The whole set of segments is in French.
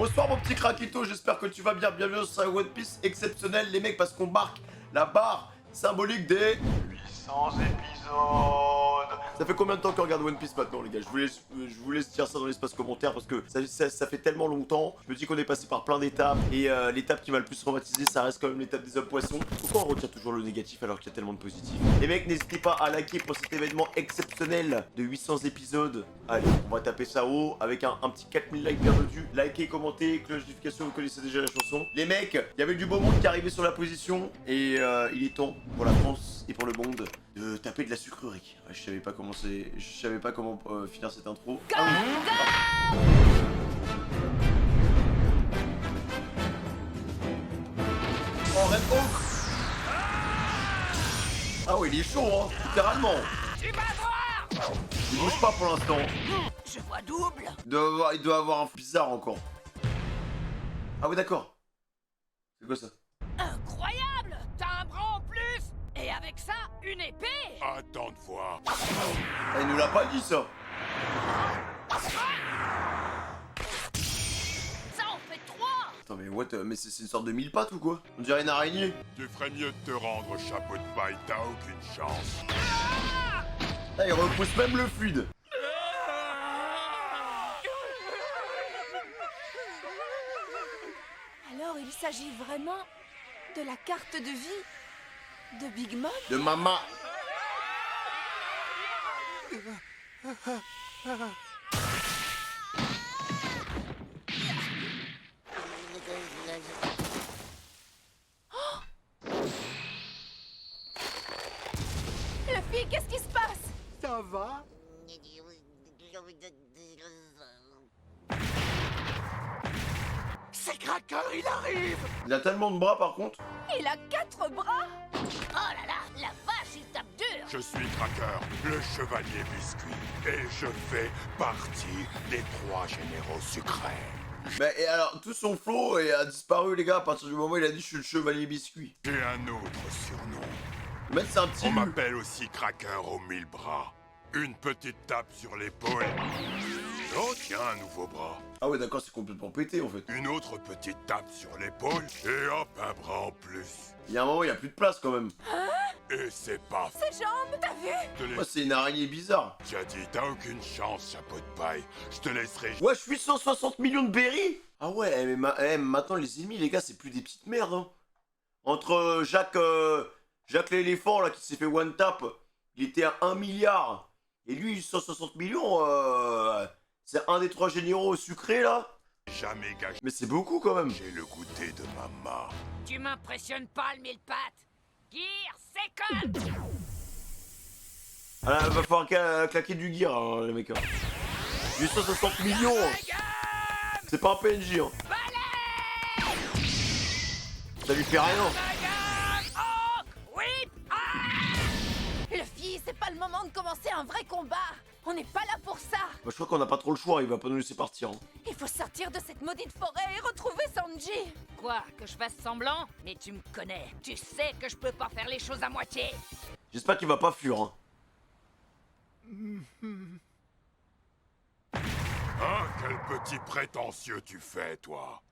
Bonsoir mon petit Krakito, j'espère que tu vas bien. Bienvenue sur un One Piece exceptionnel les mecs, parce qu'on marque la barre symbolique des 800 épisodes. Ça fait combien de temps qu'on regarde One Piece maintenant les gars? Je vous laisse dire ça dans l'espace commentaire parce que ça fait tellement longtemps. Je me dis qu'on est passé par plein d'étapes et l'étape qui m'a le plus traumatisé ça reste quand même l'étape des hommes poissons. Pourquoi on retient toujours le négatif alors qu'il y a tellement de positif? Les mecs, n'hésitez pas à liker pour cet événement exceptionnel de 800 épisodes. Allez, on va taper ça haut avec un petit 4000 likes bienvenus. Likez, commentez, cloche de notification, vous connaissez déjà la chanson. Les mecs, il y avait du beau monde qui arrivait sur la position et il est temps pour la France et pour le monde de taper de la sucrerie. Ouais, je savais pas comment finir cette intro. Oh, Red Hawk. Ah ouais, il est chaud, hein, littéralement. Tu vas voir. Il bouge pas pour l'instant. Je vois double. Il doit avoir un bizarre encore. Ah ouais, d'accord. C'est quoi ça? Incroyable. T'as un bras en plus. Et avec ça, une épée. Attends de voir. Ah, il nous l'a pas dit ça. Ça en fait 3. Attends mais what, mais c'est une sorte de mille pattes ou quoi? On dirait une araignée. Tu ferais mieux de te rendre, chapeau de paille, t'as aucune chance. Ah, il repousse même le fluide. Alors il s'agit vraiment de la carte de vie de Big Mom? De maman. Luffy, qu'est-ce qui se passe? Ça va? C'est Cracker, il arrive. Il a tellement de bras par contre. Il a 4 bras? Oh là là, la vache, il tape dur. Je suis Cracker, le chevalier biscuit, et je fais partie des 3 généraux sucrés. Bah et alors, tout son flow a disparu les gars à partir du moment où il a dit je suis le chevalier biscuit. J'ai un autre surnom. Le mec c'est un petit On loup. m'appelle aussi Cracker aux 1000 bras. Une petite tape sur l'épaule. Oh tiens, un nouveau bras. Ah ouais d'accord, c'est complètement pété en fait. Une autre petite tape sur l'épaule, et hop, un bras en plus. Il y a un moment, il y a plus de place quand même. Et c'est pas Ses jambes, t'as vu? Je te Ouais, c'est une araignée bizarre. Tu as dit, t'as aucune chance, chapeau de paille. Je te laisserai. Ouais, je suis 160 millions de berries. Ah ouais, mais maintenant les ennemis les gars, c'est plus des petites merdes. Hein. Entre Jacques l'éléphant là qui s'est fait one tap, il était à 1 milliard. Et lui, 160 millions, c'est un des 3 généraux sucrés là. Jamais gâché. Mais c'est beaucoup quand même. J'ai le goûter de maman. Tu m'impressionnes pas, le mille pattes. Gear second. Ah, va falloir claquer du gear, hein, les mecs. Hein. 860 millions. C'est pas un PNJ. Hein. Ça lui fait rien. Luffy, c'est pas le moment de commencer un vrai combat. On n'est pas là pour ça. Bah, je crois qu'on n'a pas trop le choix, il va pas nous laisser partir. Hein. Il faut sortir de cette maudite forêt et retrouver Sanji. Quoi, que je fasse semblant? Mais tu me connais. Tu sais que je peux pas faire les choses à moitié. J'espère qu'il va pas fuir. Hein. Ah, quel petit prétentieux tu fais, toi.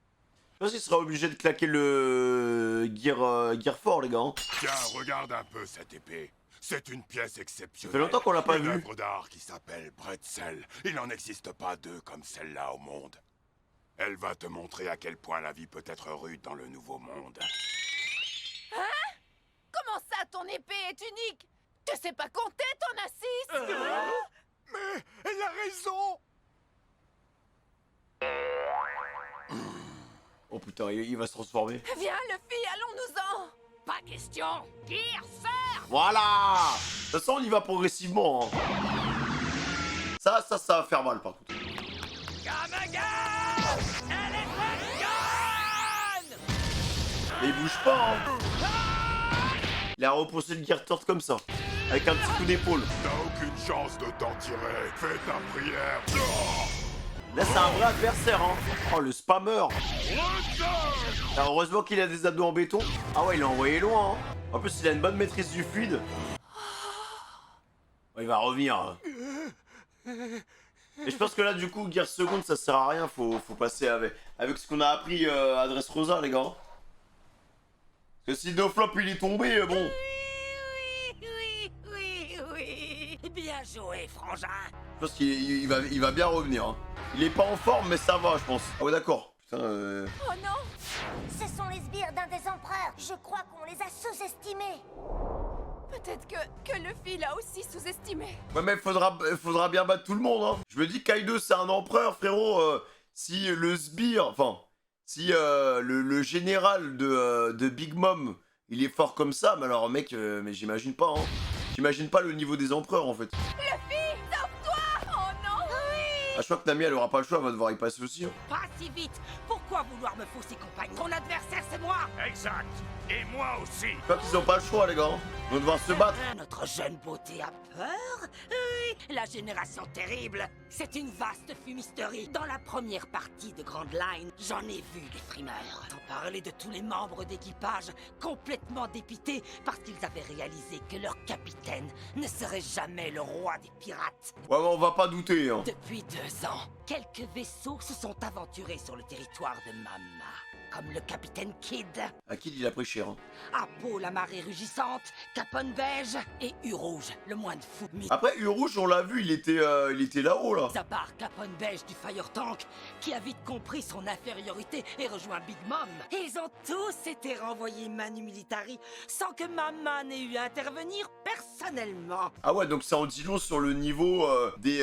Je pense qu'il sera obligé de claquer le gear fort, les gars. Hein. Tiens, regarde un peu cette épée. C'est une pièce exceptionnelle. Ça fait longtemps qu'on l'a pas Une vu. œuvre d'art qui s'appelle Bretzel. Il n'en existe pas 2 comme celle-là au monde. Elle va te montrer à quel point la vie peut être rude dans le nouveau monde. Comment ça, ton épée est unique? Tu sais pas compter, t'en as 6. Mais elle a raison! Oh putain, il va se transformer. Viens, Luffy, allons-nous-en. Pas question. Gear sort. Voilà. De toute façon, on y va progressivement. Hein. Ça va faire mal par contre. Mais il bouge pas. Hein. Il a repoussé le gear torte comme ça. Avec un petit coup d'épaule. T'as aucune chance de t'en tirer. Fais ta prière. Oh, Là, c'est un vrai adversaire. Hein. Oh, le spammer. Alors, heureusement qu'il a des abdos en béton. Ah ouais, il l'a envoyé loin. Hein. En plus, il a une bonne maîtrise du fluide. Oh, il va revenir. Hein. Et je pense que là, du coup, guerre seconde, ça sert à rien. Faut passer avec ce qu'on a appris à Dressrosa, les gars. Parce que si Doflop il est tombé, bon. Oui. Bien joué, frangin. Je pense qu'il va bien revenir. Hein. Il est pas en forme, mais ça va, je pense. Ah ouais, d'accord. Putain, Oh non! Ce sont les sbires d'un des empereurs. Je crois qu'on les a sous-estimés. Peut-être que Luffy l'a aussi sous-estimé. Ouais, mais faudra bien battre tout le monde, hein. Je me dis, Kaido, c'est un empereur, frérot. Si le sbire, enfin, si le général de Big Mom, il est fort comme ça, mais alors, mec, mais j'imagine pas, hein. J'imagine pas le niveau des empereurs, en fait. Luffy, sauve-toi! Oh non! Ah, je crois que Nami, elle aura pas le choix, elle va devoir y passer aussi, hein. Pas si vite. Pourquoi vouloir me fausser compagnie? Ton adversaire, c'est moi. Exact. Et moi aussi. Je crois qu'ils ont pas le choix, les gars. Hein. Ils vont devoir se battre. Notre jeune beauté a peur? Oui, la génération terrible. C'est une vaste fumisterie. Dans la première partie de Grand Line, j'en ai vu des frimeurs. Sans parler de tous les membres d'équipage complètement dépités parce qu'ils avaient réalisé que leur capitaine ne serait jamais le roi des pirates. Ouais, mais on va pas douter, hein. Depuis 2 ans, quelques vaisseaux se sont aventurés sur le territoire de Mama. Comme le capitaine Kidd, À qui il a pris cher, hein. Apo la marée rugissante, Capone Beige et U-Rouge, le moine fou. Mis Après, U-Rouge, on l'a vu, il était là-haut, là. à part Capone Beige du Fire Tank, qui a vite compris son infériorité et rejoint Big Mom. Ils ont tous été renvoyés Manu Militari sans que Mama n'ait eu à intervenir personnellement. Ah ouais, donc ça en dit long sur le niveau des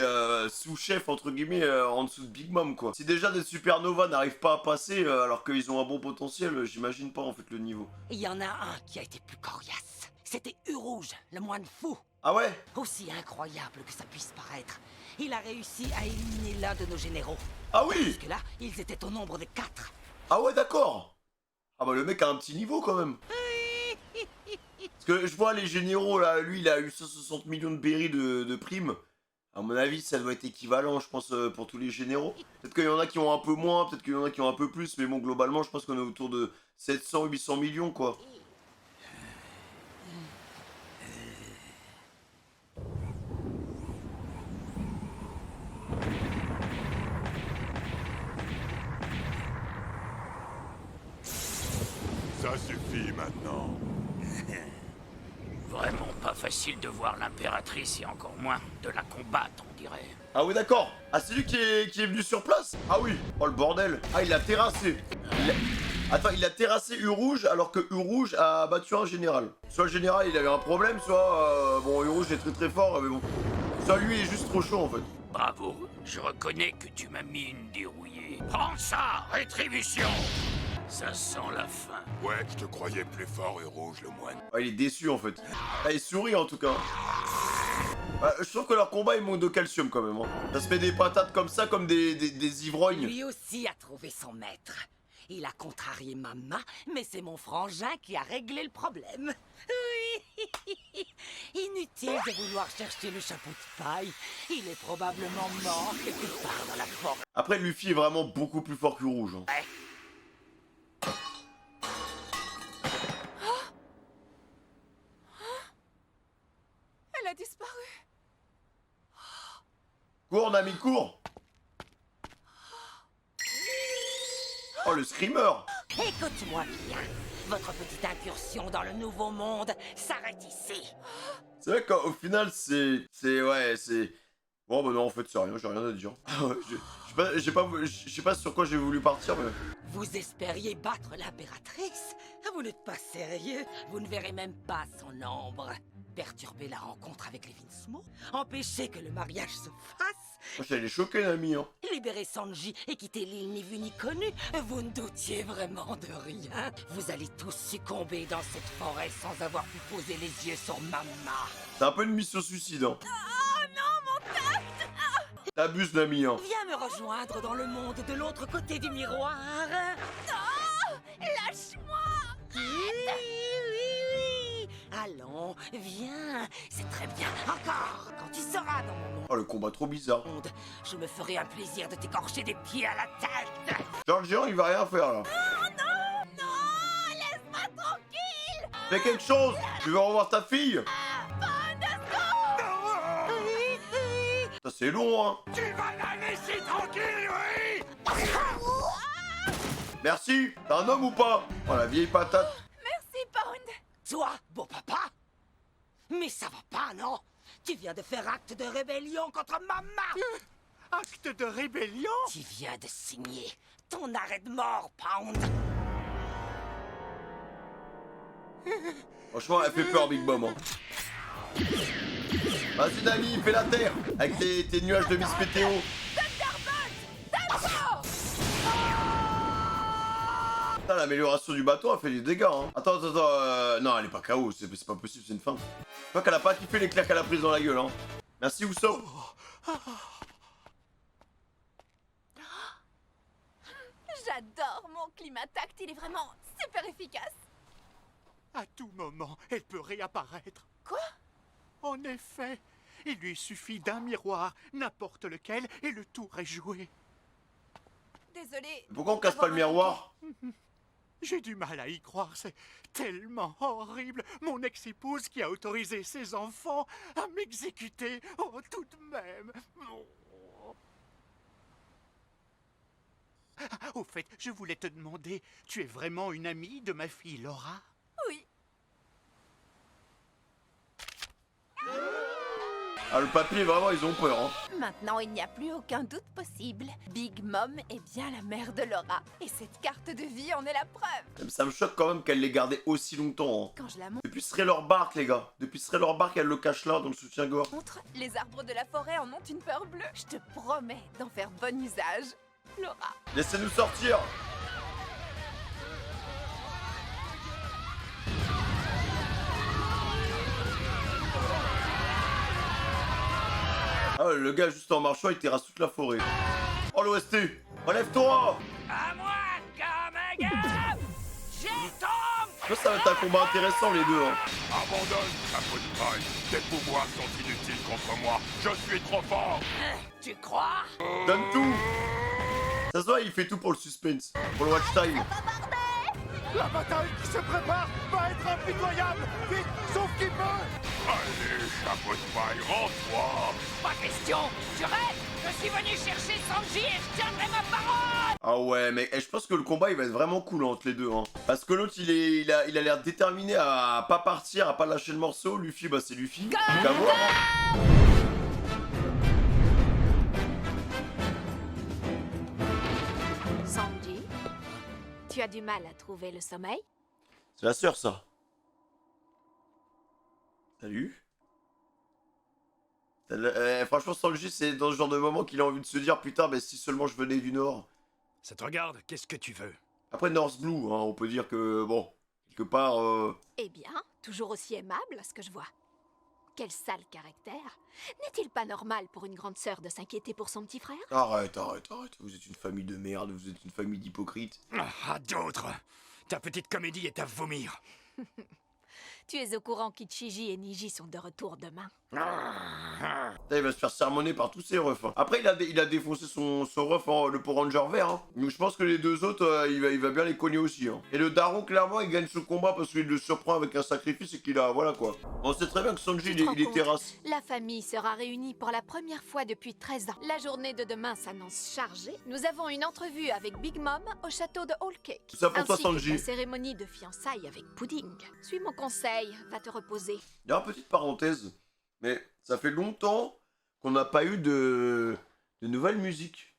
sous-chefs, entre guillemets, en dessous de Big Mom, quoi. Si déjà des supernovas n'arrivent pas à passer, alors qu'ils ont un bon potentiel, j'imagine pas, en fait, le niveau. Il y en a un qui a été plus coriace. C'était U-Rouge, le moine fou. Ah ouais? Aussi incroyable que ça puisse paraître, il a réussi à éliminer l'un de nos généraux. Ah oui! Jusque-là, ils étaient au nombre de 4. Ah ouais, d'accord. Ah bah le mec a un petit niveau, quand même. Parce que je vois les généraux, là, lui, il a eu 160 millions de berries de primes. À mon avis, ça doit être équivalent, je pense, pour tous les généraux. Peut-être qu'il y en a qui ont un peu moins, peut-être qu'il y en a qui ont un peu plus, mais bon, globalement, je pense qu'on est autour de 700-800 millions, quoi. Ça suffit maintenant. Vraiment pas facile de voir l'impératrice et encore moins de la combattre, on dirait. Ah oui, d'accord. Ah, c'est lui qui est venu sur place? Ah oui. Oh, le bordel. Ah, il l'a terrassé. Attends, il a terrassé U-Rouge alors que U-Rouge a battu un général. Soit le général, il avait un problème, soit... bon, U-Rouge est très très fort, mais bon. Soit lui, il est juste trop chaud, en fait. Bravo, je reconnais que tu m'as mis une dérouillée. Prends ça, rétribution! Ça sent la fin. Ouais, je te croyais plus fort et rouge, le moine. Ah, il est déçu, en fait. Ah, il sourit, en tout cas. Ah, je trouve que leur combat, il manque de calcium, quand même. Hein. Ça se met des patates comme ça, comme des ivrognes. Lui aussi a trouvé son maître. Il a contrarié Mama, mais c'est mon frangin qui a réglé le problème. Oui. Inutile de vouloir chercher le chapeau de paille. Il est probablement mort quelque part dans la forêt. Après, Luffy est vraiment beaucoup plus fort que Rouge. Hein. Elle a disparu. Cours, Nami, cours! Oh, le screamer! Écoute-moi bien. Votre petite incursion dans le nouveau monde s'arrête ici. C'est vrai qu'au final, ouais, c'est... Bon, bah non, en fait, c'est rien, j'ai rien à dire. Je sais pas sur quoi j'ai voulu partir, mais... Vous espériez battre l'impératrice? Vous n'êtes pas sérieux. Vous ne verrez même pas son ombre. Perturber la rencontre avec les Vinsmo? Empêcher que le mariage se fasse? Moi, j'allais choquer, Nami, hein. Libérer Sanji et quitter l'île ni vu ni connu? Vous ne doutiez vraiment de rien. Vous allez tous succomber dans cette forêt sans avoir pu poser les yeux sur Mama. C'est un peu une mission suicide, hein. Oh non, mon tête! T'abuses, Nami, hein. Viens me rejoindre dans le monde de l'autre côté du miroir. Oh! Lâche-moi! Oui. Allons, viens. C'est très bien. Encore. Quand tu seras dans mon Oh, le combat trop bizarre. monde, je me ferai un plaisir de t'écorcher des pieds à la tête. Genre, le géant, il va rien faire, là. Non! Laisse-moi tranquille! Fais quelque chose! Tu veux revoir ta fille? Oui. Ça, c'est long, hein. Tu vas la tranquille, oui. Merci. T'es un homme ou pas? Oh la vieille patate. Merci, Pound. Toi, beau papa? Mais ça va pas, non? Tu viens de faire acte de rébellion contre maman! Acte de rébellion? Tu viens de signer ton arrêt de mort, Pound! Franchement, elle fait peur, Big Mom. Hein. Vas-y, Dani, fais la terre avec tes nuages de Miss Météo. Putain, l'amélioration du bateau a fait des dégâts. Hein. Attends. Non, elle est pas KO, c'est pas possible, c'est une fin. Je crois qu'elle a pas kiffé l'éclair qu'elle a prise dans la gueule. Hein. Merci, Uso. J'adore mon Climatact, il est vraiment super efficace. À tout moment, elle peut réapparaître. Quoi? En effet, il lui suffit d'un miroir, n'importe lequel, et le tour est joué. Désolée. Pourquoi on casse pas le miroir? J'ai du mal à y croire, c'est tellement horrible. Mon ex-épouse qui a autorisé ses enfants à m'exécuter. Oh, tout de même. Oh. Ah, au fait, je voulais te demander, tu es vraiment une amie de ma fille Laura? Oui. Ah, le papier, vraiment, ils ont peur. Hein. Maintenant, il n'y a plus aucun doute possible. Big Mom est bien la mère de Laura. Et cette carte de vie en est la preuve. Ça me choque quand même qu'elle l'ait gardé aussi longtemps. Hein. Quand je la montre, Depuis Thriller Bark, les gars. Depuis Thriller Bark, elle le cache là, dans le soutien-gorge. les arbres de la forêt en ont une peur bleue. Je te promets d'en faire bon usage. Laura. Laissez-nous sortir. Ah, le gars, juste en marchant, il terrasse toute la forêt. Oh, l'OST. Relève-toi. À moi, Kamaga! J'y tombe! Je pense que ça va être un combat intéressant, les deux. Hein. Abandonne, chapeau de paille. Tes pouvoirs sont inutiles contre moi. Je suis trop fort. Tu crois? Donne tout. Ça se voit, il fait tout pour le suspense. Pour le watch time. La bataille qui se prépare va être impitoyable. Vite, sauf qu'il peut. Allez, chapeau de paille, rends-toi. Pas question! Tu restes! Je suis venu chercher Sanji et je tiendrai ma parole! Ah ouais, mais je pense que le combat, il va être vraiment cool entre les deux. Hein. Parce que l'autre, il a l'air déterminé à pas partir, à pas lâcher le morceau. Luffy, bah c'est Luffy. Donc à voir, hein. Sanji, tu as du mal à trouver le sommeil? C'est la sœur, ça. Salut. Franchement, Sanji, c'est dans ce genre de moment qu'il a envie de se dire putain, mais si seulement je venais du Nord. Ça te regarde, qu'est-ce que tu veux? Après North Blue, hein, on peut dire que, bon, quelque part... Eh bien, toujours aussi aimable à ce que je vois. Quel sale caractère. N'est-il pas normal pour une grande sœur de s'inquiéter pour son petit frère? Arrête. Vous êtes une famille de merde, vous êtes une famille d'hypocrites. Ah, d'autres! Ta petite comédie est à vomir. Tu es au courant qu'Ichiji et Niji sont de retour demain? Putain, il va se faire sermonner par tous ses refs. Hein. Après, il a défoncé son ref, le Power Ranger vert. Hein. Donc je pense que les deux autres, il va bien les cogner aussi. Hein. Et le daron, clairement, il gagne ce combat parce qu'il le surprend avec un sacrifice et qu'il a... Voilà quoi. On sait très bien que Sanji, il est terrasse. La famille sera réunie pour la première fois depuis 13 ans. La journée de demain s'annonce chargée. Nous avons une entrevue avec Big Mom au château de Whole Cake. Tout ça pour toi, ainsi que Sanji. la cérémonie de fiançailles avec Pudding. Suis mon conseil, va te reposer. Il y a une petite parenthèse, mais ça fait longtemps qu'on n'a pas eu de nouvelles musiques.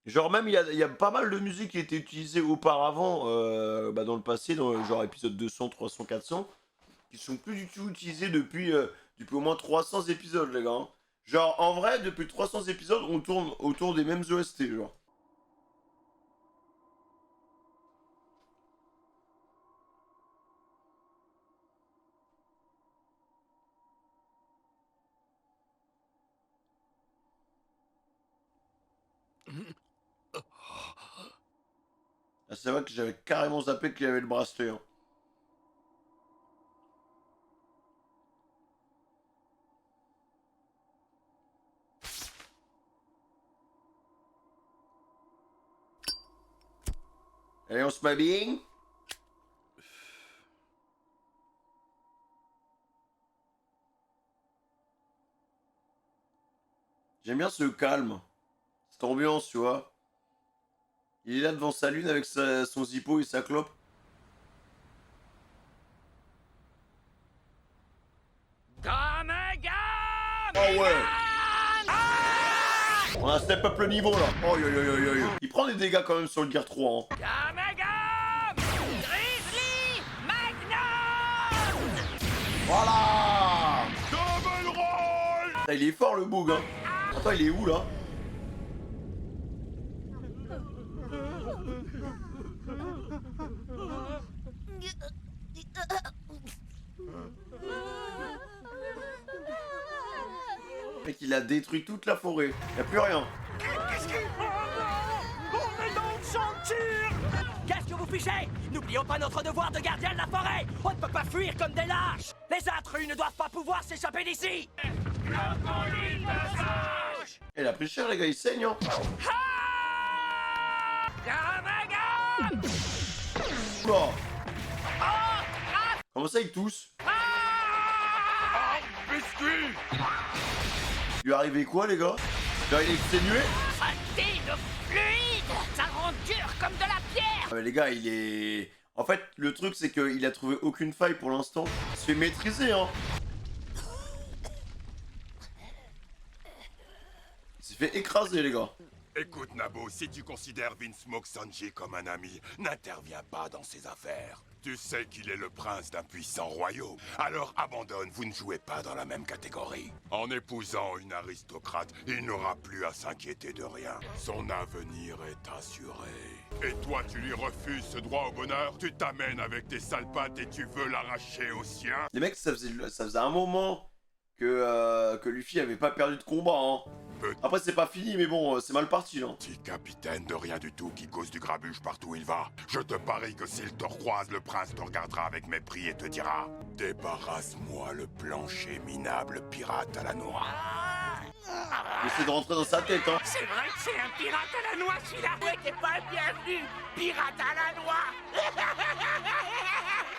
Genre même, il y a pas mal de musiques qui étaient utilisées auparavant, dans le passé, dans le genre épisode 200, 300, 400, qui sont plus du tout utilisées depuis au moins 300 épisodes, les gars. Hein. Genre, en vrai, depuis 300 épisodes, on tourne autour des mêmes OST, genre. Ah, c'est vrai que j'avais carrément zappé qu'il y avait le bracelet. Hein. Allez, on se m'habille. J'aime bien ce calme. Cette ambiance, tu vois. Il est là devant sa lune avec son zippo et sa clope. Oh ouais. On a un step up le niveau là. Oh yo yo yo yo yo. Il prend des dégâts quand même sur le Gear 3. Hein. Voilà. Double roll. Ah, il est fort le boug hein. Attends, il est où là? Mec, il a détruit toute la forêt. Y a plus rien. Qu'est-ce que vous fichez? N'oublions pas notre devoir de gardien de la forêt. On ne peut pas fuir comme des lâches. Les intrus ne doivent pas pouvoir s'échapper d'ici. Il a pris cher les gars, il saigne hein. Oula. Comment ça il tousse? Biscuit. Il lui est arrivé quoi les gars? Là il est exténué? Traité de fluide, ça rend dur comme de la pierre. Ah mais les gars il est... En fait le truc c'est qu'il a trouvé aucune faille pour l'instant. Il se fait maîtriser hein. Il s'est fait écraser les gars. Écoute Nabo, si tu considères Vince Smoke Sanji comme un ami, n'interviens pas dans ses affaires. Tu sais qu'il est le prince d'un puissant royaume. Alors abandonne, vous ne jouez pas dans la même catégorie. En épousant une aristocrate, il n'aura plus à s'inquiéter de rien. Son avenir est assuré. Et toi, tu lui refuses ce droit au bonheur? Tu t'amènes avec tes sales pattes et tu veux l'arracher au sien? Les mecs ça faisait un moment que Luffy avait pas perdu de combat hein. Après c'est pas fini mais bon c'est mal parti là. Petit capitaine de rien du tout qui cause du grabuge partout où il va. Je te parie que s'il te recroise, le prince te regardera avec mépris et te dira: débarrasse-moi le plancher minable pirate à la noix. Essaie de rentrer dans sa tête hein. C'est vrai que c'est un pirate à la noix celui-là. Ouais, t'es pas le bienvenu. Pirate à la noix.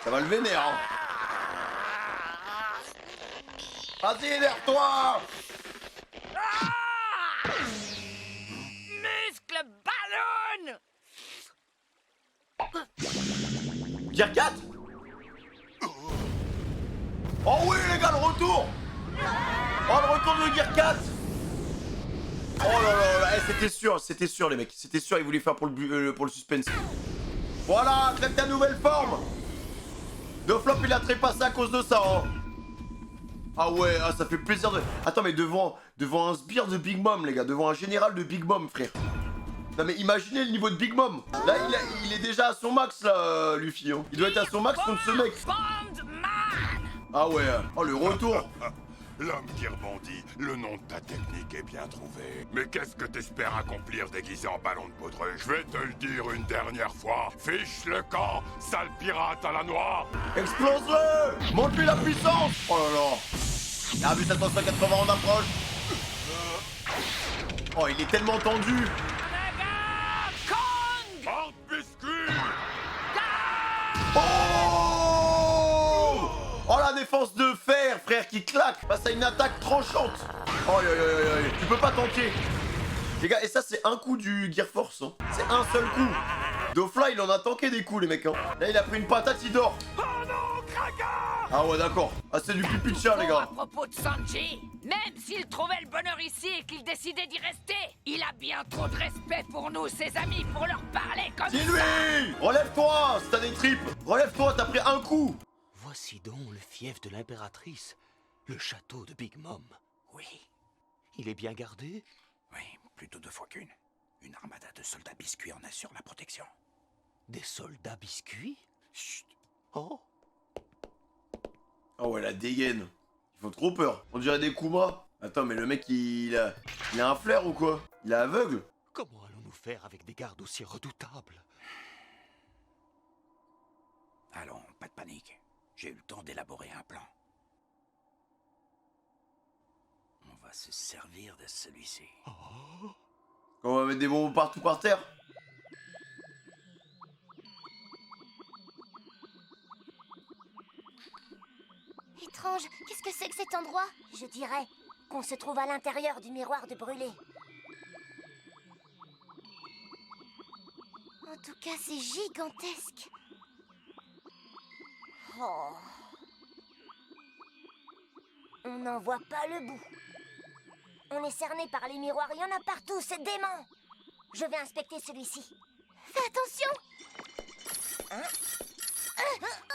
Ça va le vénère hein. Vas-y énerve-toi. Muscle ballon. Gear 4. Oh oui les gars le retour. Oh le retour de Gear 4. Oh là là là, c'était sûr les mecs, c'était sûr ils voulaient faire pour le suspense. Voilà, claque ta nouvelle forme. Doflop il a trépassé à cause de ça hein. Ah ouais, ah, ça fait plaisir de... Attends mais devant un sbire de Big Mom les gars, devant un général de Big Mom frère. Non mais imaginez le niveau de Big Mom. Là il est déjà à son max là Luffy hein. Il doit être à son max contre ce mec. Ah ouais, oh le retour. L'homme qui rebondit, le nom de ta technique est bien trouvé. Mais qu'est-ce que t'espères accomplir déguisé en ballon de baudruche? Je vais te le dire une dernière fois. Fiche le camp, sale pirate à la noix. Explose-le. Monte-lui la puissance. Oh là là. Il a vu 780 en approche. Oh il est tellement tendu. Porte biscuit. Oh! Oh la défense de fer, frère, qui claque face à une attaque tranchante. Oh yo yo yo yo, tu peux pas tanker. Les gars, et ça c'est un coup du Gear Force, hein. C'est un seul coup. Dofla il en a tanké des coups les mecs hein. Là il a pris une patate, il dort. Oh non, Kraga! Ah ouais d'accord. Ah c'est du pipi de chat les À gars. propos de Sanji, même s'il trouvait le bonheur ici et qu'il décidait d'y rester, il a bien trop de respect pour nous, ses amis, pour leur parler comme C'est ça. lui. Relève-toi, si t'as des tripes. Relève-toi, t'as pris un coup. Voici donc le fief de l'impératrice, le château de Big Mom. Oui, Il est bien gardé? oui, plutôt 2 fois qu'une. Une armada de soldats biscuits en assure la protection. Des soldats biscuits? Chut. Oh! Oh ouais la dégaine. Ils font trop peur. On dirait des Kuma. Attends mais le mec il a un flair ou quoi? Il est aveugle? Comment allons-nous faire avec des gardes aussi redoutables? Allons, pas de panique. J'ai eu le temps d'élaborer un plan. On va se servir de celui-ci. On va mettre des bonbons partout par terre. Étrange, qu'est-ce que c'est que cet endroit? Je dirais qu'on se trouve à l'intérieur du miroir de brûlé. En tout cas, c'est gigantesque. Oh. On n'en voit pas le bout. On est cerné par les miroirs, il y en a partout, c'est dément. Je vais inspecter celui-ci. Fais attention.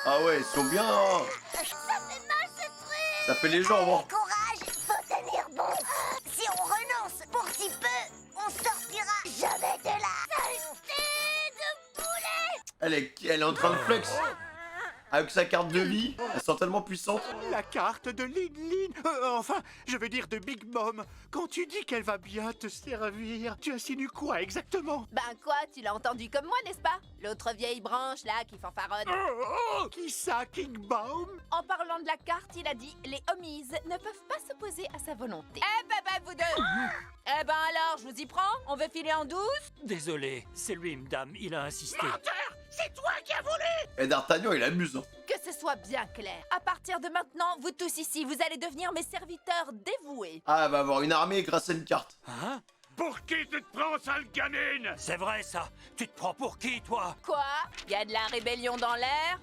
Ah ouais, ils sont bien. Hein. Ça fait mal ce truc. Ça fait les jambes. Hein. Courage, faut tenir bon. Si on renonce pour si peu, on sortira jamais de là. Saleté de poulet. Elle est en train de flex. Avec sa carte de vie, elle sent tellement puissante. La carte de Lin Lin, enfin, je veux dire de Big Mom. Quand tu dis qu'elle va bien te servir, tu insinues quoi exactement? Ben quoi, tu l'as entendu comme moi, n'est-ce pas? L'autre vieille branche, là, qui fanfaronne. Qui ça, King Baum? En parlant de la carte, il a dit « Les homies ne peuvent pas s'opposer à sa volonté. » Eh ben, vous deux. Eh ben alors, je vous y prends? On veut filer en douce? Désolé, c'est lui, madame, il a insisté. C'est toi qui as volé! Et D'Artagnan, il amuse. Hein. Que ce soit bien clair. À partir de maintenant, vous tous ici, vous allez devenir mes serviteurs dévoués. Ah, elle va avoir une armée grâce à une carte. Hein? Pour qui tu te prends, sale gamine? C'est vrai, ça. Tu te prends pour qui, toi? Quoi? Y a de la rébellion dans l'air?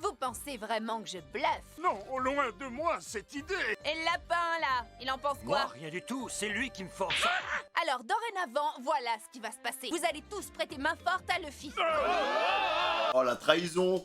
Vous pensez vraiment que je bluffe? Non, loin de moi, cette idée! Et le lapin, là, il en pense Moi, quoi? rien du tout. C'est lui qui me force. Alors, dorénavant, voilà ce qui va se passer. Vous allez tous prêter main forte à Luffy. Oh, la trahison.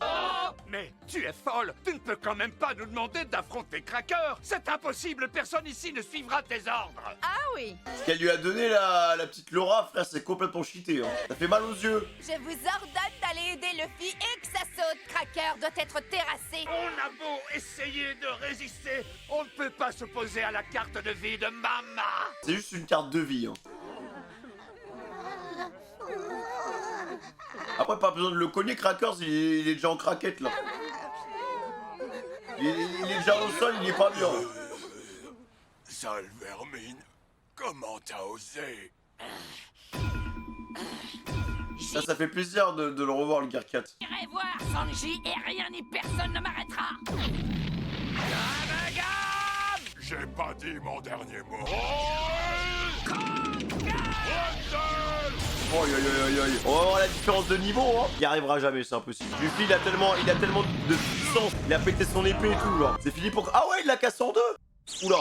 Mais tu es folle! Tu ne peux quand même pas nous demander d'affronter Cracker! C'est impossible! Personne ici ne suivra tes ordres! Ah oui? Ce qu'elle lui a donné, la petite Laura, frère, c'est complètement cheaté. Hein. Ça fait mal aux yeux. Je vous ordonne d'aller aider Luffy et que ça saute. Cracker doit être terrassé. On a beau essayer de résister, on ne peut pas s'opposer à la carte de vie de Mama! C'est juste une carte de vie. Hein. Après, pas besoin de le cogner, Crackers, il est déjà en craquette, là. Il est déjà au sol, il est pas bien. Sale vermine, comment t'as osé? Ça fait plaisir de le revoir, le Gear 4. J'irai voir Sanji et rien ni personne ne m'arrêtera. J'ai pas dit mon dernier mot. Oh, on va voir la différence de niveau, hein. Il y arrivera jamais, c'est impossible. Luffy, il a tellement de puissance. Il a pété son épée et tout, genre. C'est fini pour... Ah ouais, il l'a cassé en deux. Oula.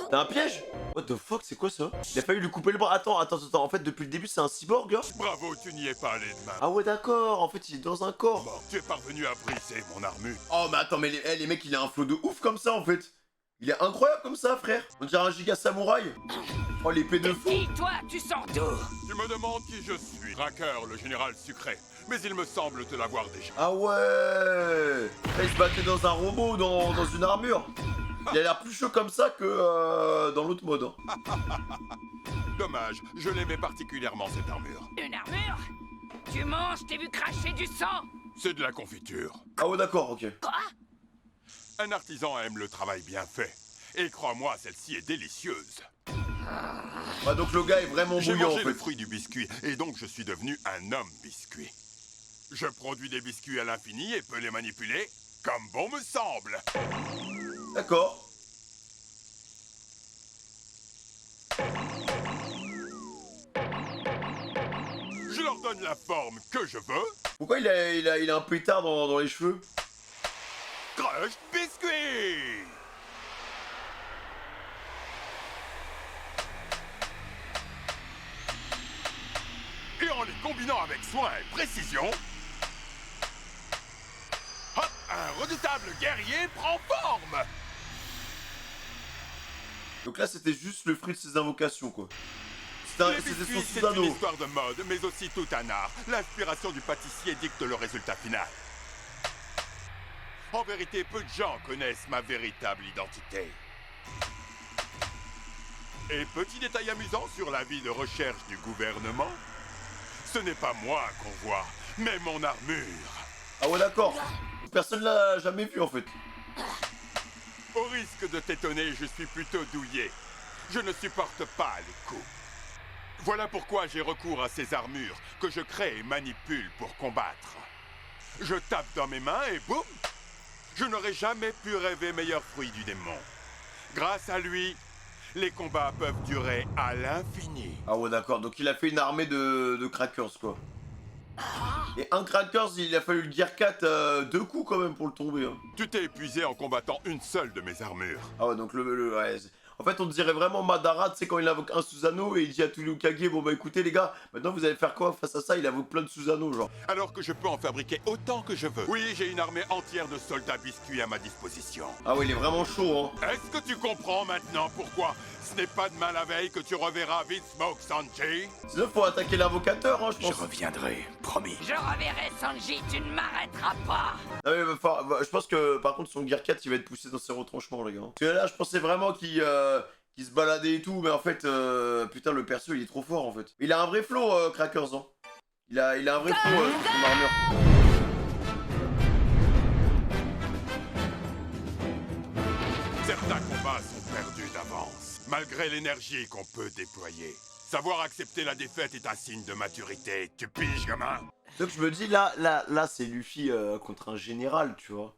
T'as un piège? What the fuck, c'est quoi ça? Il a fallu lui couper le bras. Attends. En fait, depuis le début, c'est un cyborg, hein. Bravo, tu n'y es pas allé de main. Ah ouais, d'accord. En fait, il est dans un corps. Bon, tu es parvenu à briser mon armure. Oh, mais attends, mais les mecs, il a un flow de ouf comme ça, en fait. Il est incroyable comme ça, frère. On dirait un giga samouraï. Oh, l'épée de fou. Qui, toi, tu sors d'où? Tu me demandes qui je suis. Cracker, le général sucré. Mais il me semble te l'avoir déjà. Ah ouais. Là, il se battait dans un robot, dans une armure. Il a l'air plus chaud comme ça que dans l'autre mode. Hein. Dommage, je l'aimais particulièrement cette armure. Une armure? Tu manges, t'es vu cracher du sang? C'est de la confiture. Ah ouais, d'accord, ok. Quoi? Un artisan aime le travail bien fait. Et crois-moi, celle-ci est délicieuse. Ah, donc le gars est vraiment J'ai bouillant, en mangé le fait. fruit du biscuit, et donc je suis devenu un homme biscuit. Je produis des biscuits à l'infini et peux les manipuler comme bon me semble. D'accord. Je leur donne la forme que je veux. Pourquoi il a un pétard dans les cheveux? Crush biscuit! Et en les combinant avec soin et précision, hop, un redoutable guerrier prend forme! Donc là, c'était juste le fruit de ses invocations, quoi. Les C'était son biscuits, c'est sous-anneau. une histoire de mode, mais aussi tout un art. L'inspiration du pâtissier dicte le résultat final. En vérité, peu de gens connaissent ma véritable identité. Et petit détail amusant sur l'avis de recherche du gouvernement, ce n'est pas moi qu'on voit, mais mon armure. Ah ouais, d'accord. Personne l'a jamais vu, en fait. Au risque de t'étonner, je suis plutôt douillet. Je ne supporte pas les coups. Voilà pourquoi j'ai recours à ces armures que je crée et manipule pour combattre. Je tape dans mes mains et boum! Je n'aurais jamais pu rêver meilleur fruit du démon. Grâce à lui, Les combats peuvent durer à l'infini. Ah ouais, d'accord. Donc il a fait une armée de crackers, quoi. Et un crackers, il a fallu le Gear 4 2 coups quand même pour le tomber. Hein. Tu t'es épuisé en combattant une seule de mes armures. Ah ouais, donc ouais, en fait, on dirait vraiment Madara, tu sais, quand il invoque un Susanoo et il dit à tous les Hokage, bon bah écoutez les gars, maintenant vous allez faire quoi face à ça? Il invoque plein de Susanoo, genre. Alors que je peux en fabriquer autant que je veux. Oui, j'ai une armée entière de soldats biscuits à ma disposition. Ah ouais, il est vraiment chaud, hein. Est-ce que tu comprends maintenant pourquoi ce n'est pas demain la veille que tu reverras Vinsmoke Sanji? Sinon, faut attaquer l'invocateur, hein, je Je pense. reviendrai, promis. Je reverrai Sanji, tu ne m'arrêteras pas. Ah mais je pense que par contre son Gear 4 il va être poussé dans ses retranchements les gars. Parce que là je pensais vraiment qu'il se baladait et tout, mais en fait putain le perso il est trop fort en fait. Il a un vrai flow Crackers hein. Il a un vrai flow son armure. Certains combats sont perdus d'avance, malgré l'énergie qu'on peut déployer. Savoir accepter la défaite est un signe de maturité. Tu piges, gamin? Donc je me dis là c'est Luffy contre un général tu vois.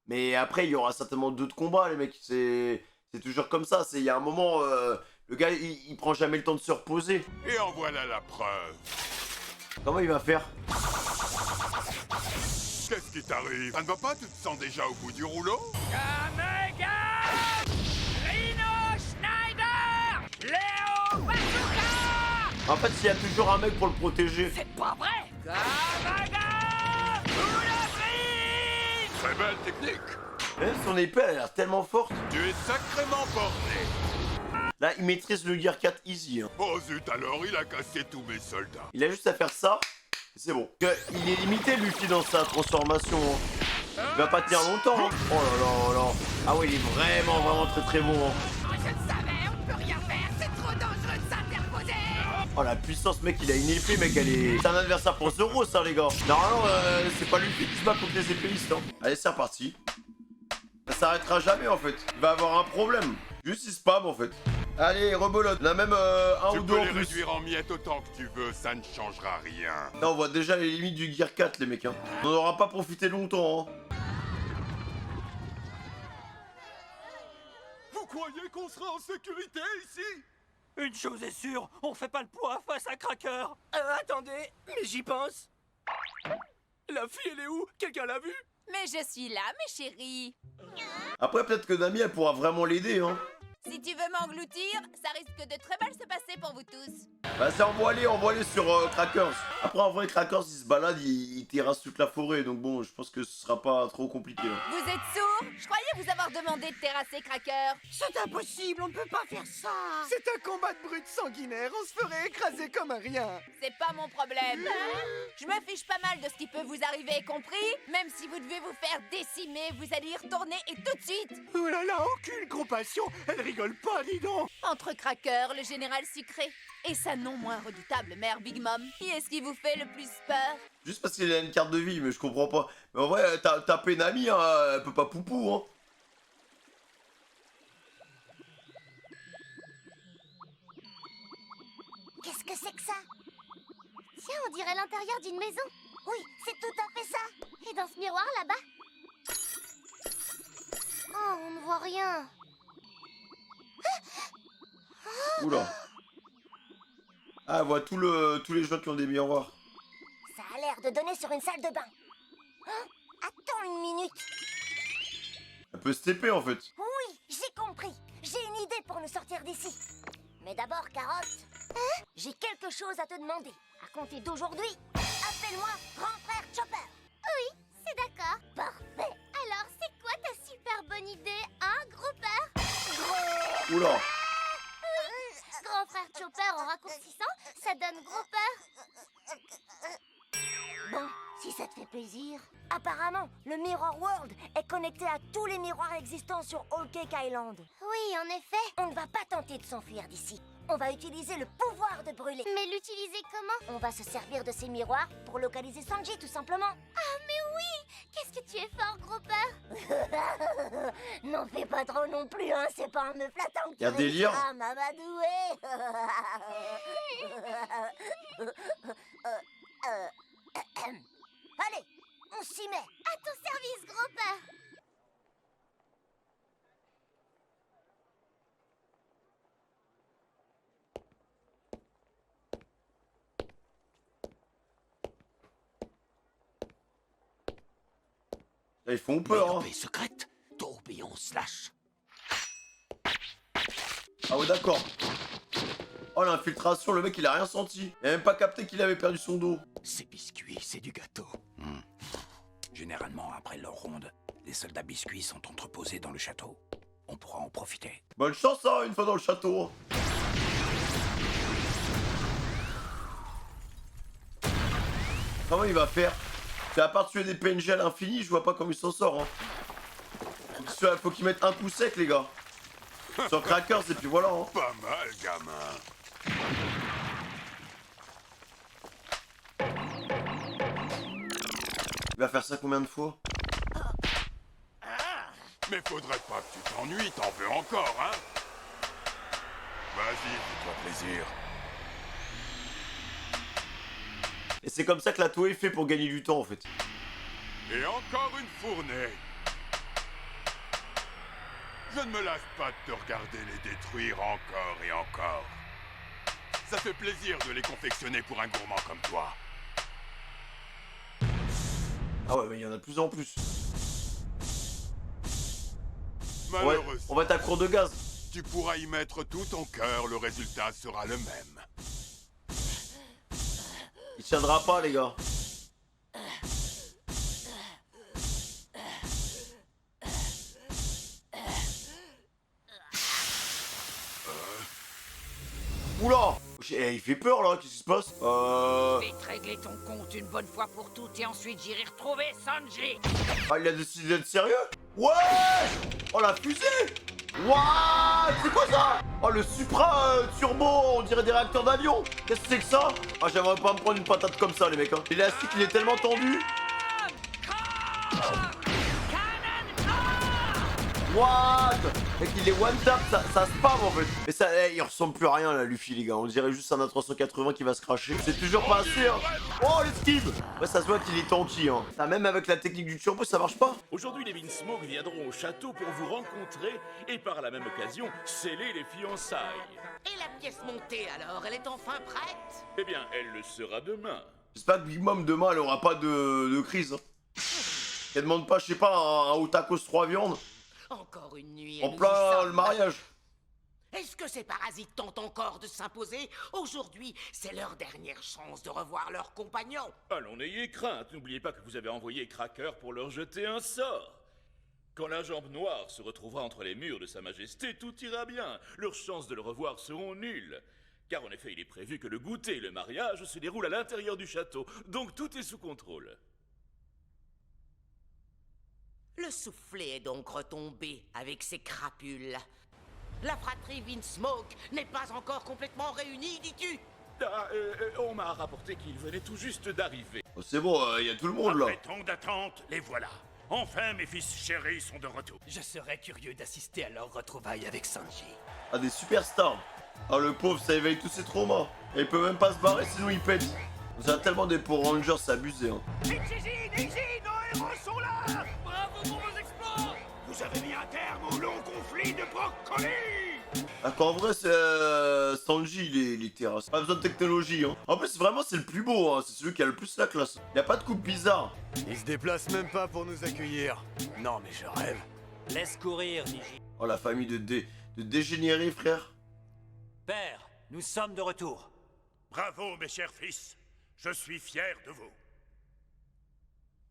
Mais après il y aura certainement d'autres combats les mecs, c'est toujours comme ça, il y a un moment le gars il prend jamais le temps de se reposer. Et en voilà la preuve. Comment il va faire? Qu'est-ce qui t'arrive? Ça ne va pas? Tu te sens déjà au bout du rouleau? Kamega Rhino Schneider Léo Bazooka. En fait s'il y a toujours un mec pour le protéger. C'est pas vrai. Kamega Boulabri. Très belle technique. Même son épée elle a l'air tellement forte. Tu es sacrément porté. Là il maîtrise le Gear 4 easy hein. Oh zut, alors il a cassé tous mes soldats. Il a juste à faire ça, et c'est bon. Il est limité Luffy dans sa transformation. Hein. Il va pas tenir longtemps. Hein. Oh là là là. Ah ouais, il est vraiment très bon. Hein. Je le savais, on peut rien faire, c'est trop dangereux de s'interposer. Oh la puissance, mec, il a une épée, mec, elle est. C'est un adversaire pour Zoro, ça, les gars. Normalement, c'est pas Luffy qui se bat contre les épéistes. Hein. Allez, c'est reparti. Ça s'arrêtera jamais en fait. Il va avoir un problème. Juste il spam en fait. Allez, rebelote. On a même un Tu ou deux peux en les plus. réduire en miettes autant que tu veux, ça ne changera rien. Là, on voit déjà les limites du Gear 4, les mecs. Hein. On n'en aura pas profité longtemps. Hein. Vous croyez qu'on sera en sécurité ici? Une chose est sûre, on fait pas le poids face à Cracker. Attendez, mais j'y pense. La fille, elle est où? Quelqu'un l'a vue? Mais je suis là, mes chéris. Après, peut-être que Nami, elle pourra vraiment l'aider. Hein. Si tu veux m'engloutir, ça risque de très mal se passer pour vous tous. Vas-y, envoie-les sur Crackers. Après, en vrai, Crackers, il se balade, il terrasse toute la forêt. Donc bon, je pense que ce sera pas trop compliqué. Hein. Vous êtes sourds? Je croyais vous avoir demandé de terrasser Cracker. C'est impossible, on ne peut pas faire ça. C'est un combat de brutes sanguinaires, on se ferait écraser comme un rien. C'est pas mon problème. Je me fiche pas mal de ce qui peut vous arriver, compris? Même si vous devez vous faire décimer, vous allez y retourner et tout de suite. Oh là là, aucune compassion. Elle rigole pas, dis donc. Entre Cracker, le général sucré, et sa non moins redoutable mère Big Mom, qui est-ce qui vous fait le plus peur? Juste parce qu'il a une carte de vie, mais je comprends pas. Mais en vrai, taper Nami, hein, elle peut pas poupou. Hein. Qu'est-ce que c'est que ça? Tiens, on dirait l'intérieur d'une maison. Oui, c'est tout à fait ça. Et dans ce miroir là-bas? Oh, on ne voit rien. Oula. Ah, elle voit tous les gens qui ont des miroirs. Ça a l'air de donner sur une salle de bain. Hein? Attends une minute. Elle peut se TP en fait. Oui, j'ai compris. J'ai une idée pour nous sortir d'ici. Mais d'abord, Carotte. Hein? J'ai quelque chose à te demander. À compter d'aujourd'hui, appelle-moi grand frère Chopper. Oui, c'est d'accord. Parfait. Alors, c'est quoi ta super bonne idée, hein, gros père? Oula. Grand frère Chopper en raccourcissant, ça donne gros peur. Bon, si ça te fait plaisir. Apparemment, le Mirror World est connecté à tous les miroirs existants sur Whole Cake Island. Oui, en effet. On ne va pas tenter de s'enfuir d'ici. On va utiliser le pouvoir de brûler. Mais l'utiliser comment? On va se servir de ces miroirs pour localiser Sanji, tout simplement. Ah, mais oui! Qu'est-ce que tu es fort, gros peur! N'en fais pas trop non plus, hein. C'est pas en me flattant que tu Y a délire. réussiras, Mamadoué. Allez, on s'y met. À ton service, gros peur. Là, ils font peur, hein. Mélopée secrète, tourbillon slash. Ah ouais, d'accord. Oh, l'infiltration, le mec, il a rien senti. Il a même pas capté qu'il avait perdu son dos. Ces biscuits, c'est du gâteau. Généralement, après leur ronde, les soldats biscuits sont entreposés dans le château. On pourra en profiter. Bonne chance, hein, une fois dans le château. Comment il va faire? C'est à part tuer des PNJ à l'infini, je vois pas comment il s'en sort, hein. Faut qu'il mette un coup sec, les gars. Sur Crackers, et puis voilà, hein. Pas mal, gamin. Il va faire ça combien de fois? Mais faudrait pas que tu t'ennuies, t'en veux encore, hein? Vas-y, fais-toi plaisir. Et c'est comme ça que la Toei est fait pour gagner du temps, en fait. Et encore une fournée. Je ne me lasse pas de te regarder les détruire encore et encore. Ça fait plaisir de les confectionner pour un gourmand comme toi. Ah ouais, mais il y en a de plus en plus. Ouais, Malheureusement, on va être à court de gaz. tu pourras y mettre tout ton cœur, le résultat sera le même. Il tiendra pas, les gars. Oula! Il fait peur là, qu'est-ce qui se passe? Vite régler ton compte une bonne fois pour toutes et ensuite j'irai retrouver Sanji. Ah, il a décidé d'être sérieux? Ouais! Oh la fusée! What? C'est quoi ça? Oh le Supra turbo, on dirait des réacteurs d'avion. Qu'est-ce que c'est que ça? Ah, j'aimerais pas me prendre une patate comme ça, les mecs, hein. L'élastique, il est tellement tendu. What? Mec, il est one tap, ça spam en fait. Mais ça, il ressemble plus à rien là, Luffy, les gars. On dirait juste un A380 qui va se cracher. C'est toujours pas assez, hein. Oh, l'esquive! Ouais, ça se voit qu'il est tanky, hein. Ça, même avec la technique du turbo, ça marche pas. Aujourd'hui, les Vinsmoke viendront au château pour vous rencontrer et par la même occasion sceller les fiançailles. Et la pièce montée alors, elle est enfin prête? Eh bien, elle le sera demain. J'espère que Big Mom demain, elle aura pas de crise. Hein. Elle demande pas, je sais pas, un Otakos 3 viandes. Encore une nuit. En plein le mariage. Est-ce que ces parasites tentent encore de s'imposer? Aujourd'hui, c'est leur dernière chance de revoir leurs compagnons. Allons, n'ayez crainte. N'oubliez pas que vous avez envoyé Cracker pour leur jeter un sort. Quand la jambe noire se retrouvera entre les murs de Sa Majesté, tout ira bien. Leurs chances de le revoir seront nulles. Car en effet, il est prévu que le goûter et le mariage se déroulent à l'intérieur du château. Donc tout est sous contrôle. Le soufflet est donc retombé avec ses crapules. La fratrie Vinsmoke n'est pas encore complètement réunie, dis-tu? On m'a rapporté qu'ils venaient tout juste d'arriver. Oh, c'est bon, il y a tout le monde là. Après tant d'attente, les voilà. Enfin, mes fils chéris sont de retour. Je serais curieux d'assister à leur retrouvaille avec Sanji. Ah, des superstars. Ah, le pauvre, ça éveille tous ses traumas. Et il peut même pas se barrer sinon il pète. Vous avez tellement des Power Rangers, c'est abusé, hein. Niji, nos héros sont là. Bravo pour vos exploits. Vous avez mis un terme au long conflit de brocoli. Ah, qu'en vrai, c'est Sanji, il est terrasse. Pas besoin de technologie, hein. En plus, vraiment, c'est le plus beau, hein. C'est celui qui a le plus la classe. Il a pas de coupe bizarre. Il se déplace même pas pour nous accueillir. Non, mais je rêve. Laisse courir, Niji. Oh, la famille de dégénérés, frère. Père, nous sommes de retour. Bravo, mes chers fils. Je suis fier de vous.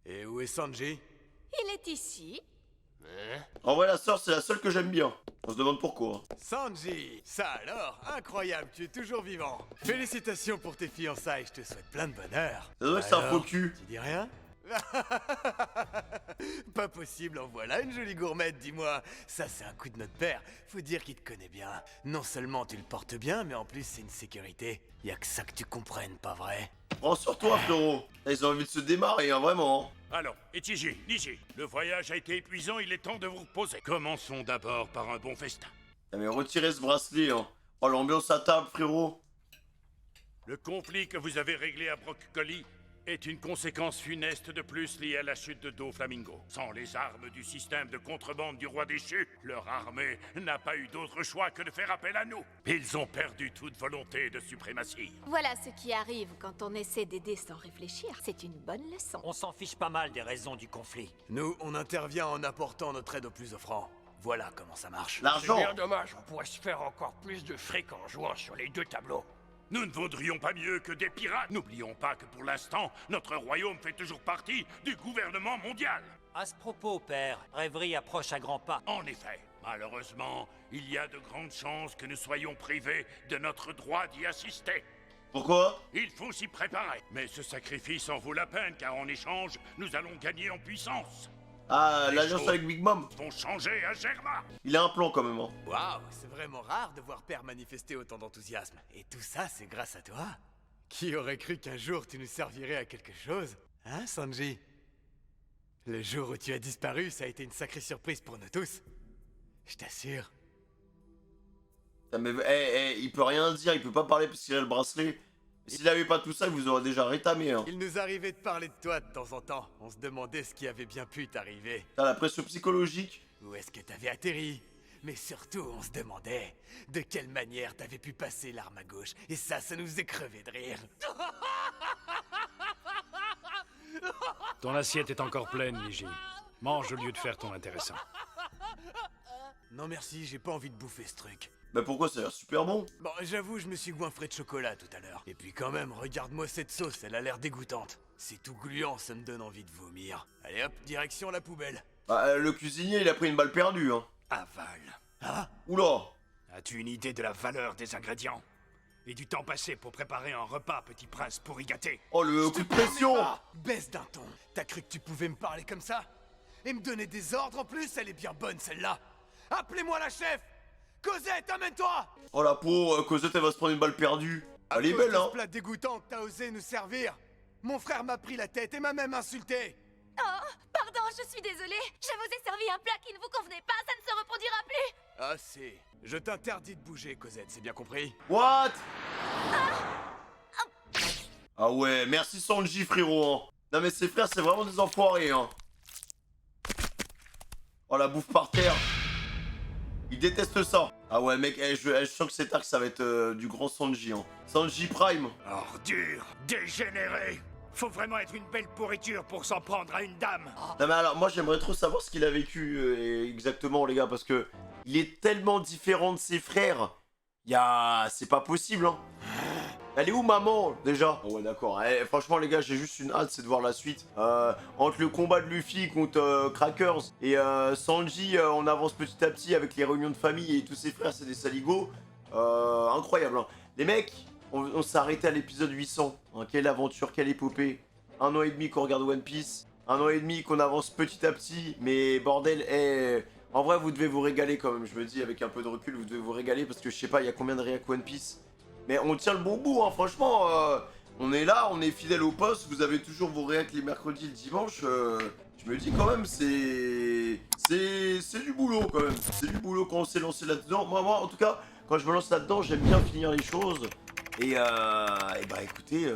Et où est Sanji? Il est ici. En vrai, la sœur, c'est la seule que j'aime bien. On se demande pourquoi. Sanji! Ça alors, incroyable, tu es toujours vivant. Félicitations pour tes fiançailles, je te souhaite plein de bonheur. Ça doit que c'est un Alors, faux cul. Tu dis rien? Pas possible, en voilà une jolie gourmette, dis-moi. Ça, c'est un coup de notre père. Faut dire qu'il te connaît bien. Non seulement tu le portes bien, mais en plus, c'est une sécurité. Y a que ça que tu comprennes, pas vrai? Prends sur toi, frérot. Là, ils ont envie de se démarrer, hein, vraiment. Alors, Ichiji, Niji, le voyage a été épuisant, il est temps de vous reposer. Commençons d'abord par un bon festin. Ah, mais retirez ce bracelet, hein. Oh, l'ambiance à table, frérot. Le conflit que vous avez réglé à Brocoli est une conséquence funeste de plus liée à la chute de Doflamingo. Sans les armes du système de contrebande du roi déchu, leur armée n'a pas eu d'autre choix que de faire appel à nous. Ils ont perdu toute volonté de suprématie. Voilà ce qui arrive quand on essaie d'aider sans réfléchir. C'est une bonne leçon. On s'en fiche pas mal des raisons du conflit. Nous, on intervient en apportant notre aide aux plus offrants. Voilà comment ça marche. L'argent. C'est bien dommage, on pourrait se faire encore plus de fric en jouant sur les deux tableaux. Nous ne vaudrions pas mieux que des pirates. N'oublions pas que pour l'instant, notre royaume fait toujours partie du gouvernement mondial. À ce propos, père, Rêverie approche à grands pas. En effet, malheureusement, il y a de grandes chances que nous soyons privés de notre droit d'y assister. Pourquoi? Il faut s'y préparer. Mais ce sacrifice en vaut la peine, car en échange, nous allons gagner en puissance. Ah, Les l'alliance choses avec Big Mom. vont changer à Germa. Il a un plan quand même. Hein. Waouh, c'est vraiment rare de voir Père manifester autant d'enthousiasme. Et tout ça, c'est grâce à toi. Qui aurait cru qu'un jour tu nous servirais à quelque chose? Hein, Sanji? Le jour où tu as disparu, ça a été une sacrée surprise pour nous tous. Je t'assure. Putain, mais il peut rien dire, il peut pas parler parce qu'il a le bracelet. S'il avait pas tout ça, il vous aurait déjà rétamé. Hein. Il nous arrivait de parler de toi de temps en temps. On se demandait ce qui avait bien pu t'arriver. T'as la pression psychologique. Où est-ce que t'avais atterri? Mais surtout, on se demandait de quelle manière t'avais pu passer l'arme à gauche. Et ça nous faisait crever de rire. Ton assiette est encore pleine, Niji. Mange au lieu de faire ton intéressant. Non merci, j'ai pas envie de bouffer ce truc. Bah pourquoi, ça a l'air super bon. Bon, j'avoue, je me suis goinfré de chocolat tout à l'heure. Et puis quand même, regarde-moi cette sauce, elle a l'air dégoûtante. C'est tout gluant, ça me donne envie de vomir. Allez hop, direction la poubelle. Bah, le cuisinier, il a pris une balle perdue. Hein. Avale. Ah? Oula. As-tu une idée de la valeur des ingrédients? Et du temps passé pour préparer un repas, petit prince pourri gâté? Oh, le coup de pression. Baisse d'un ton. T'as cru que tu pouvais me parler comme ça? Et me donner des ordres en plus? Elle est bien bonne celle-là. Appelez-moi la chef. Cosette, amène-toi! Oh la pauvre, Cosette, elle va se prendre une balle perdue. Elle est belle, hein. Ce plat dégoûtant que t'as osé nous servir. Mon frère m'a pris la tête et m'a même insulté. Oh, pardon, je suis désolée. Je vous ai servi un plat qui ne vous convenait pas, ça ne se reproduira plus. Assez. Je t'interdis de bouger, Cosette, c'est bien compris? What? Ah ouais, merci Sanji, frérot. Hein. Non mais ses frères, c'est vraiment des enfoirés. Hein. Oh, la bouffe par terre. Il déteste ça. Ah ouais, mec, je sens que cet arc, ça va être du grand Sanji. Hein. Sanji Prime. Ordure, dégénéré. Faut vraiment être une belle pourriture pour s'en prendre à une dame. Non mais alors, moi j'aimerais trop savoir ce qu'il a vécu exactement, les gars, parce que il est tellement différent de ses frères. C'est pas possible, hein. Elle est où, maman, déjà? Oh ouais, d'accord. Franchement, les gars, j'ai juste une hâte, c'est de voir la suite. Entre le combat de Luffy contre Crackers et Sanji, on avance petit à petit avec les réunions de famille et tous ses frères, c'est des saligots. Incroyable, hein. Les mecs, on s'est arrêté à l'épisode 800. Hein. Quelle aventure, quelle épopée. 1 an et demi qu'on regarde One Piece. 1 an et demi qu'on avance petit à petit. Mais bordel, en vrai, vous devez vous régaler quand même. Je me dis, avec un peu de recul, vous devez vous régaler parce que je sais pas, il y a combien de réac One Piece. Mais on tient le bon bout, hein, franchement. On est là, on est fidèle au poste. Vous avez toujours vos réacs les mercredis, le dimanche. Je me dis quand même, c'est du boulot quand même. C'est du boulot quand on s'est lancé là-dedans. Moi, en tout cas, quand je me lance là-dedans, j'aime bien finir les choses. Et bah écoutez,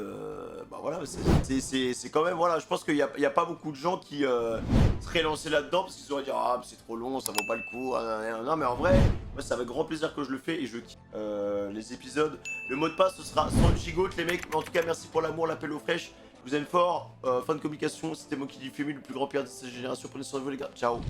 bah voilà, c'est quand même, voilà, je pense qu'il y a pas beaucoup de gens qui seraient lancés là-dedans parce qu'ils auraient dit ah c'est trop long, ça vaut pas le coup, non mais en vrai, moi c'est avec grand plaisir que je le fais et je kiffe les épisodes. Le mot de passe ce sera Sanji Goat les mecs, mais en tout cas merci pour l'amour, l'appel aux fraîches, je vous aime fort, fin de communication, c'était moi qui dis Femi, le plus grand père de cette génération, prenez soin de vous les gars, ciao.